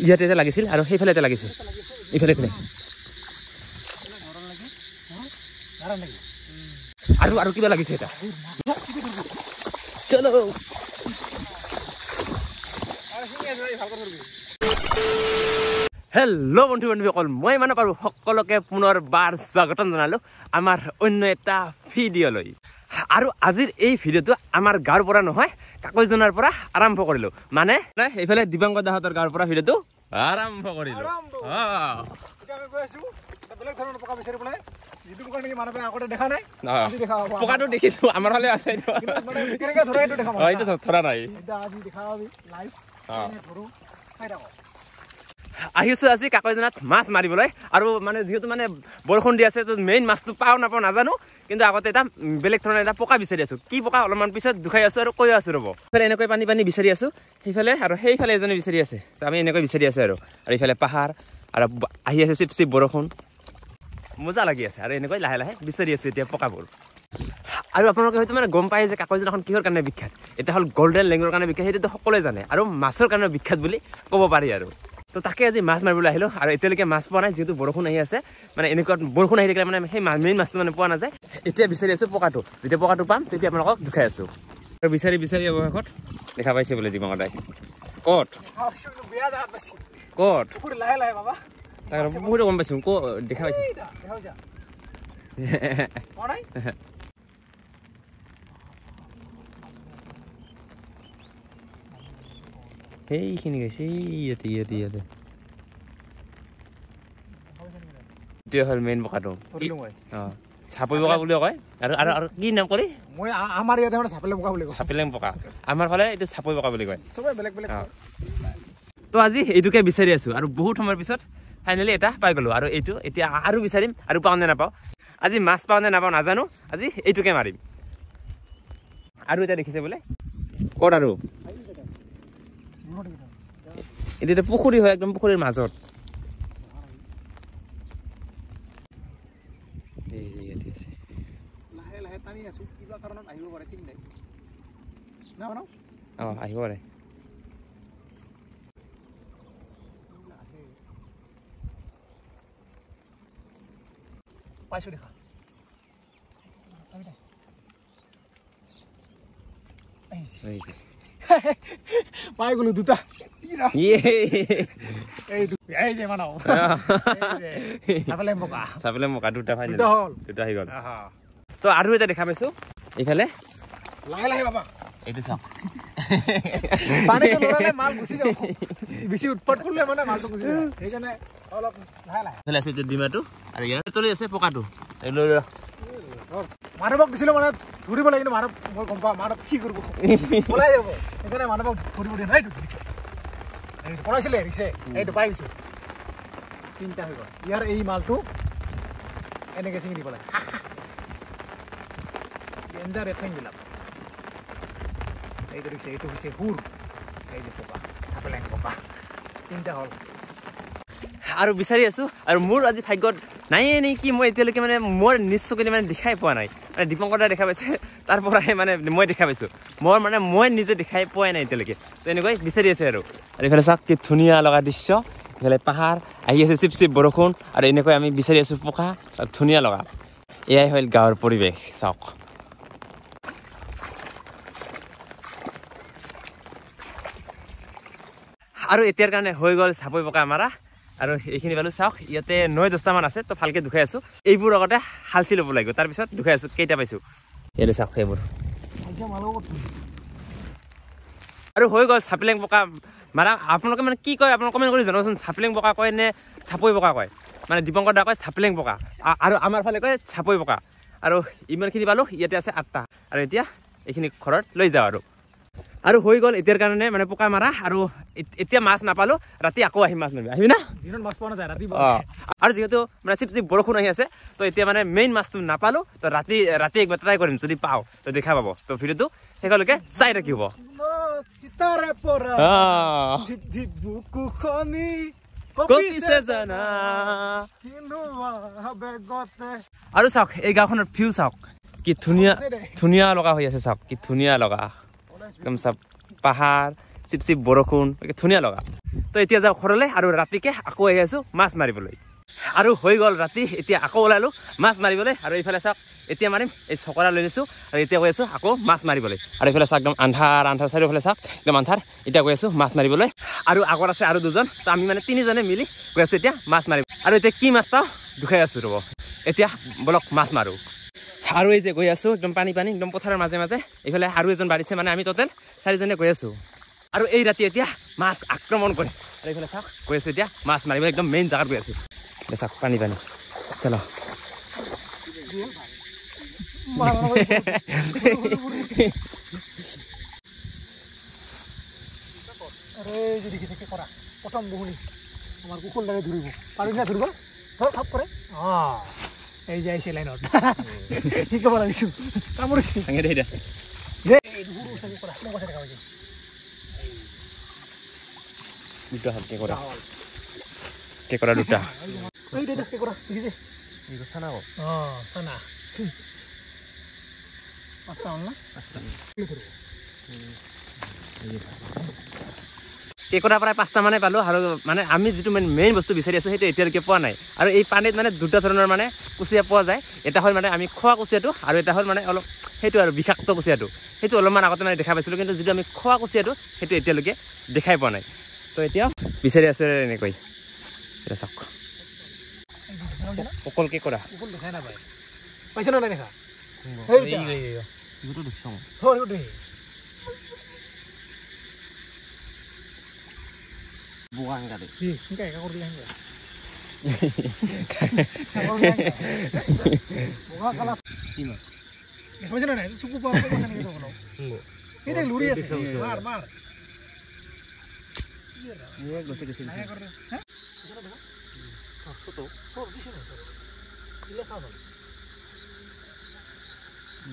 ইয়াতে এটা লাগিছিল আৰু সেইফালে এটা লাগিছিল ইফালে ইফালে আৰু আৰু কিবা লাগিছে এটা চলো হেল্ল' বন্ধু বান্ধৱীসকল মই মানে পাৰো সকলোকে পুনৰবাৰ স্বাগতম জনালো আমাৰ অন্য এটা ভিডিঅ'লৈ আৰু আজিৰ এই ভিডিঅ'টো আমাৰ গাঁৱৰ পৰা নহয় কাকৈজনাৰ পৰা আৰম্ভ কৰিলো মানে এইফালে দিবাংকৰ দাহঁতৰ গাঁৱৰ পৰা ভিডিঅ'টো আৰম্ভ কৰিলো পকাটো দেখিছো আমাৰ ফালে আছে ধৰা নাই আহিছো আজি কাকৈজনাত মাছ মাৰিবলৈ আৰু মানে যিহেতু মানে বৰষুণ দি আছে তো মেইন মাছটো পাওঁ নাপাওঁ নাজানো কিন্তু আগতে এটা বেলেগ ধৰণৰ এটা পকা বিচাৰি আছো কি পকা অলপমান পিছত দুখাই আছো আৰু কৈ আছো ৰ'ব এনেকৈ পানী পানী বিচাৰি আছো সেইফালে আৰু সেইফালে এজনে বিচাৰি আছে আমি এনেকৈ বিচাৰি আছো আৰু এইফালে পাহাৰ আৰু আহি আছে চিপ চিপ বৰষুণ মজা লাগি আছে আৰু এনেকৈ লাহে লাহে বিচাৰি আছো এতিয়া পকাবোৰ আৰু আপোনালোকে হয়তো মানে গম পায় যে কাকৈজনাখন কিহৰ কাৰণে বিখ্যাত এটা হ'ল গল্ডেন লেংগুৰৰ কাৰণে বিখ্যাত সেইটোতো সকলোৱে জানে আৰু মাছৰ কাৰণে বিখ্যাত বুলি ক'ব পাৰি আৰু তো তাকে আজি মাছ মাৰিবলৈ আহিলোঁ আৰু এতিয়ালৈকে মাছ পোৱা নাই যিহেতু বৰষুণ আহি আছে মানে এনেকুৱা বৰষুণ আহি থাকিলে মানে সেই মেইন মাছটো মানে পোৱা নাযায় এতিয়া বিচাৰি আছোঁ পকাটো যেতিয়া পকাটো পাম তেতিয়া আপোনালোকক দেখাই আছোঁ আৰু বিচাৰি বিচাৰি অৱশেষত দেখা পাইছে বোলে দিমাঙৰ দাই ক'ত ক'ত তাকে বহুতো গম পাইছোঁ ক'ত দেখা পাইছোঁ সেইখিনি গৈছে ইয়াতে ইয়াতে ইয়াতে এতিয়া হ'ল মেইন পকাটো চাপৰি পকা বুলি কয় আৰু আৰু আৰু কি নাম কৰি মই আমাৰ ইয়াতে মানে চাপেলেং পকা বুলি কয় চাপেলেং পকা আমাৰ ফালে এইটো চাপৰি পকা বুলি কয় চবে বেলেগ বেলেগ তো আজি এইটোকে বিচাৰি আছোঁ আৰু বহুত সময়ৰ পিছত ফাইনেলি এটা পাই গ'লোঁ আৰু এইটো এতিয়া আৰু বিচাৰিম আৰু পাওঁ নে নাপাওঁ আজি মাছ পাওঁ নে নাপাওঁ নাজানো আজি এইটোকে মাৰিম আৰু এটা দেখিছে বোলে ক'ত আৰু এটা পুখুৰী হয় একদম পুখুৰীৰ মাজত আহিব পাৰে পাইছো দেখা পাই গলো দুটা চাপেলেং পকা দুটা আহি গ'ল তো আৰু এটা দেখা পাইছো এইফালে লাহে লাহে বাবা এইটো চাওক পানীটো লৰালে মাল গুচি যাব বেছি উৎপাত কৰিলে মানে মালটো গুচি যায় সেইকাৰণে অলপ লাহে লাহে এইফালে আছে ডিমাটো আৰু ইয়াৰ তলি আছে পকাটো মানুহক দিছিলো মানে ধৰিব লাগে কিন্তু মানুহ মই গম পাওঁ মানুহ কি কৰিব ওলাই যাব সেইকাৰণে মানুহক ধৰিব দিয়ে নাই এইটো পলাইছিলে ৰিক্সে এইটো পাই গৈছো তিনিটা হৈ গ'ল ইয়াৰ এই মালটো এনেকৈ চিঙি দিব লাগে ডেঞ্জাৰ ৰেথেংবিলাক এইটো ৰিক্সে এইটো হৈছে সুৰ এই যে পকা চাপেলেং পকা তিনিটা হ'ল আৰু বিচাৰি আছো আৰু মোৰ আজি ভাগ্যত নাই নেকি মই এতিয়ালৈকে মানে মোৰ নিশ্চয়কৈ মানে দেখাই পোৱা নাই মানে দীপংকৰ দাই দেখা পাইছে তাৰ পৰাই মানে মই দেখা পাইছোঁ মই নিজে দেখাই পোৱাই নাই এতিয়ালৈকে তো এনেকৈ বিচাৰি আছে আৰু এইফালে চাওক কি ধুনীয়া লগা দৃশ্য এইফালে পাহাৰ আহি আছে চিপ চিপ বৰষুণ আৰু এনেকৈ আমি বিচাৰি আছোঁ পকা ধুনীয়া লগা এয়াই হ'ল গাঁৱৰ পৰিৱেশ চাওক আৰু এতিয়াৰ কাৰণে হৈ গ'ল চাপৰি পকা মাৰা আৰু এইখিনি পালোঁ চাওক ইয়াতে 9-10টামান আছে তো ভালকৈ দুখাই আছোঁ এইবোৰ আগতে হালচি ল'ব লাগিব তাৰপিছত দুখাই আছোঁ কেইটা পাইছোঁ ইয়াতে চাওক সেইবোৰ আৰু হৈ গ'ল চাপেলেং পকা মাৰা আপোনালোকে মানে কি কয় আপোনালোকে কমেণ্ট কৰি জনাবচোন চাপেলেং পকা কয় নে চাপৰি পকা কয় মানে দীপংকৰ দা কয় চাপেলেং পকা আৰু আমাৰ ফালে কয় চাপৰি পকা আৰু ইমানখিনি পালোঁ ইয়াতে আছে 8টা আৰু এতিয়া এইখিনি ঘৰত লৈ যাওঁ আৰু হৈ গ'ল এতিয়াৰ কাৰণে মানে পকা মাৰা আৰু এতিয়া মাছ নাপালোঁ ৰাতি আকৌ আহিম মাছ মাৰিম আহিবি না দিনত মাছ পোৱা নাযায় ৰাতি আৰু যিহেতু মানে চিপ চিপ বৰষুণ আহি আছে তো এতিয়া মানে মেইন মাছটো নাপালোঁ তো ৰাতি একবাৰ ট্ৰাই কৰিম যদি পাওঁ তো দেখা পাব তো ভিডিঅ'টো শেষলৈকে চাই থাকিব আৰু চাওক এই গাঁওখনৰ ভিউ চাওক কি ধুনীয়া ধুনীয়া লগা হৈ আছে চাওক কি ধুনীয়া লগা একদম চাওক পাহাৰ চিপ চিপ বৰষুণ ধুনীয়া লগা তো এতিয়া যাওঁ ঘৰলৈ আৰু ৰাতিকে আকৌ আহি আছোঁ মাছ মাৰিবলৈ আৰু হৈ গ'ল ৰাতি এতিয়া আকৌ ওলালোঁ মাছ মাৰিবলৈ আৰু এইফালে চাওক এতিয়া মাৰিম এই চকৰা লৈ লৈছোঁ আৰু এতিয়া গৈ আছোঁ আকৌ মাছ মাৰিবলৈ আৰু এইফালে চাওক একদম আন্ধাৰ চাৰিওফালে চাওক একদম আন্ধাৰ এতিয়া গৈ আছোঁ মাছ মাৰিবলৈ আৰু আগত আছে আৰু দুজন তো আমি মানে তিনিজনে মিলি গৈ আছোঁ এতিয়া মাছ মাৰিব আৰু এতিয়া কি মাছ পাওঁ দুখাই আছোঁ ৰ'ব এতিয়া বলক মাছ মাৰোঁ আৰু এই যে গৈ আছোঁ একদম পানী একদম পথাৰৰ মাজে মাজে এইফালে আৰু এজন বাঢ়িছে মানে আমি টোটেল 4জনে গৈ আছোঁ আৰু এই ৰাতি এতিয়া মাছ আক্ৰমণ কৰে আৰু এইফালে চাওক গৈ আছোঁ এতিয়া মাছ মাৰিবলৈ একদম মেইন জেগাত গৈ আছোঁ চাওক পানী চলো আরে যে দেখিছে কি করা প্রথম বহুনি আমার কুকুর লাগে ধরিব পারি না ধরিব ধর থাপ করে এই যে আইছে লাইনত কি খবর আইছো কামড়ছি সঙ্গে দে দে এই গুরু সঙ্গে করা কোন কথা দেখাও যে দুটা হাত কে করা দুটা এই দে কে করা দেখিছে ইগো সানা গো সানা পাঁচটা হল না পাঁচটা কি ধরব কেকৰা প্ৰায় 5টা মানে পালোঁ আৰু মানে আমি যিটো মেইন বস্তু বিচাৰি আছোঁ সেইটো এতিয়ালৈকে পোৱা নাই আৰু এই পানীত মানে দুটা ধৰণৰ মানে কুচিয়া পোৱা যায় এটা হ'ল মানে আমি খোৱা কুচিয়াটো আৰু এটা হ'ল মানে অলপ সেইটো আৰু বিষাক্ত কুচিয়াটো সেইটো অলপমান আগতে মানে দেখা পাইছিলোঁ কিন্তু যিটো আমি খোৱা কুচিয়াটো সেইটো এতিয়ালৈকে দেখাই পোৱা নাই তো এতিয়া বিচাৰি আছোঁ এনেকৈ এটা চাওক অকল কেকৰা অকল দেখাই নাপায় পাইছে না দেখা এইটো দেখিছোঁ হয় এইটো বুৱা গাড়ী কি কাই কৰি দিলে বুৱা কালা কি মাছ দেখাইছে না সুকু পাৰ আছে নেকি তো এটা লুৰি আছে মাৰ ये गसे হ্যাঁ ছোট ছোট দিছ না দিলে খাও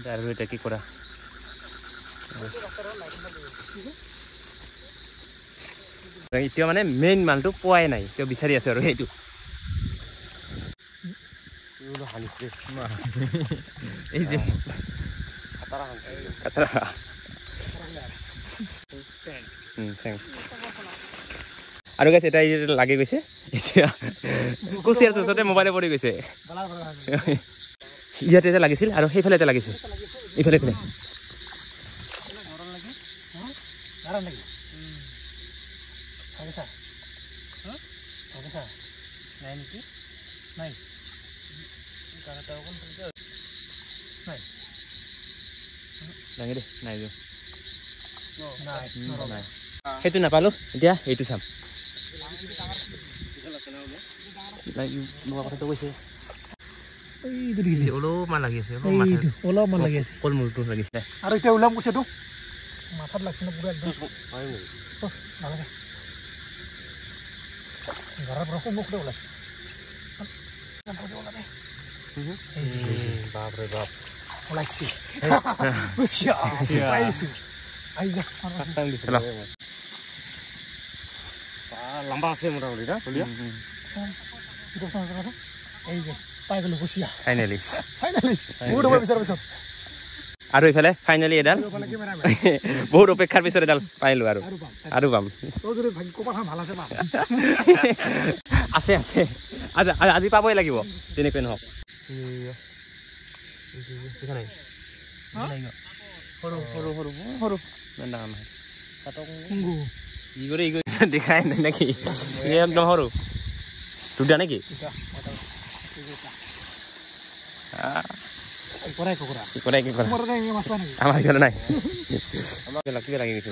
দাঁড় এটা কি করা এতিয়া মানে মেইন মালটো পোৱাই নাই তেওঁ বিচাৰি আছে আৰু সেইটো এই যে আৰু গাইছে এটা লাগি গৈছে এতিয়া কুচিয়াৰ ওচৰতে মোবাইলে পৰি গৈছে ইয়াতে এটা লাগিছিল আৰু সেইফালে এটা লাগিছে এইফালে নাই নেকি নাই দাঙি দে নাই সেইটো নাপালো এতিয়া এইটো চাম কথাটো কৈছে অলপমান লাগি আছে অলপমান লাগি আছে কল মূৰটো লাগিছে আৰু এতিয়া ওলাম কৈছেতো মাথাত লাগছে না পুৰা একদম নালাগে ঘৰৰ পৰা সন্মুখতে ওলাইছে বাপৰে বাপ ওলাইছে লম্বা আছে মোটামুটি না এই যে পাই গলো কুচিয়া ফাইনেলি বহুত সময় বিচাৰ পিছত আৰু এইফালে ফাইনেলি এডাল বহুত অপেক্ষাৰ পিছত এডাল পাইলো আৰু পাম আছে আছে আজি পাবই লাগিব তেনেকৈ নহওক দেখাই নাই নেকি একদম সৰু দুটা নেকি আমাৰ ইফালে নাই কিবা লাগি গৈছে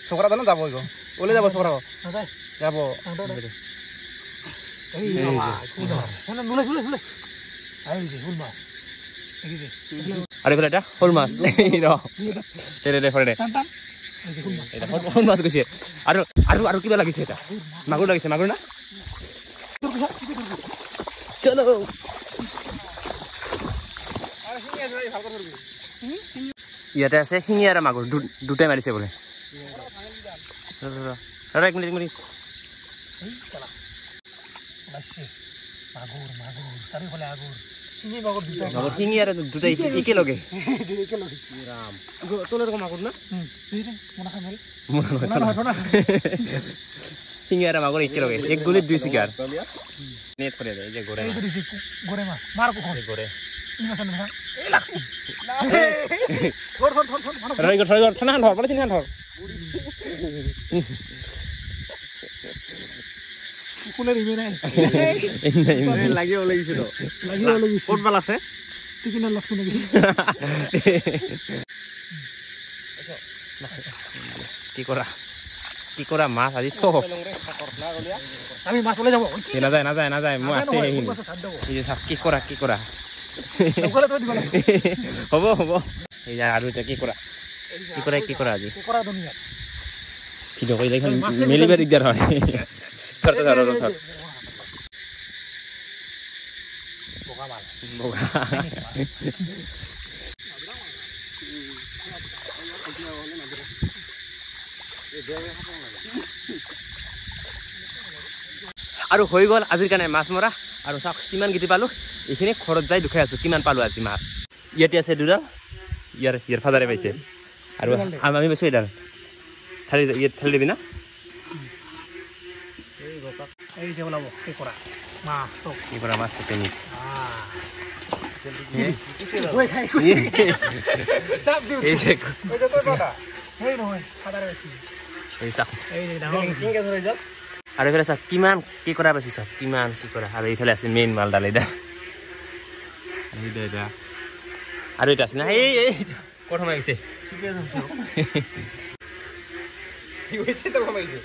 চকৰা জানো যাব ওলাই যাব চকৰা যাব আৰু এইফালে এটা শ'ল মাছ শ'ল মাছ গৈছে আৰু আৰু আৰু কিবা লাগিছে এটা মাগুৰ লাগিছে মাগুৰ না চলো ইয়াতে আছে শিঙি আৰু মাগুৰ দুটাই মাৰিছে বোলে এক মিনিট শিঙি মাগুৰ দুটা মাগুৰ শিঙি আৰু দুটা একেলগে একেলগে ৰাম তোলৰ কম মাগুৰ না মনা খামেল শিঙি আৰু মাগুৰ একেলগে এক গুলিত দুই চিগাৰ নেট কৰে এই যে গৰে এই দিছি গৰে মাছ মাৰ কো গৰে ই মাছ না এই লাগছি ধৰ ৰই গৰ ঠানা ধৰ বলে তিনখান ধৰ কোনে ৰিমে নাই লাগিব লাগিছে তো ক'ত ভাল আছে কিনা লাগছে নেকি কি কৰা মাছ আজি সব আমি মাছ ওলাই যাব নাযায় মই আছে এই যে কি কৰা হ'ব এই আৰু এটা কি কৰা আজি ভিডিঅ' কৰি দেখোন মেলিব দিগদাৰ হয় ধৰ আৰু হৈ গ'ল আজিৰ কাৰণে মাছ মৰা আৰু চাওক কিমান গিটি পালো এইখিনি ঘৰত যাই দুখাই আছো কিমান পালো আজি মাছ ইয়াতে আছে দুডাল ইয়াৰ ফাদাৰে পাইছে আৰু আমি পাইছো এডাল ঠালি দিবি না এই যে ওলাব কি কৰা মাছ তাতে মিক্স ওই খাই চাপ দিও এই যে ওই যে তোর কথা এই নহয় ফাদারে বেশি এই চাওক এই যে ডাঙৰ কিংকে ধৰে যাও আৰু এইফালে চাওক কিমান কি কৰা পাইছে চাওক কিমান কি কৰা আৰু এইফালে আছে মেইন মালডাল এইডাল আৰু এটা আছে না এই ক'ত সোমাই গৈছে কি হৈছে তো সোমাই গৈছে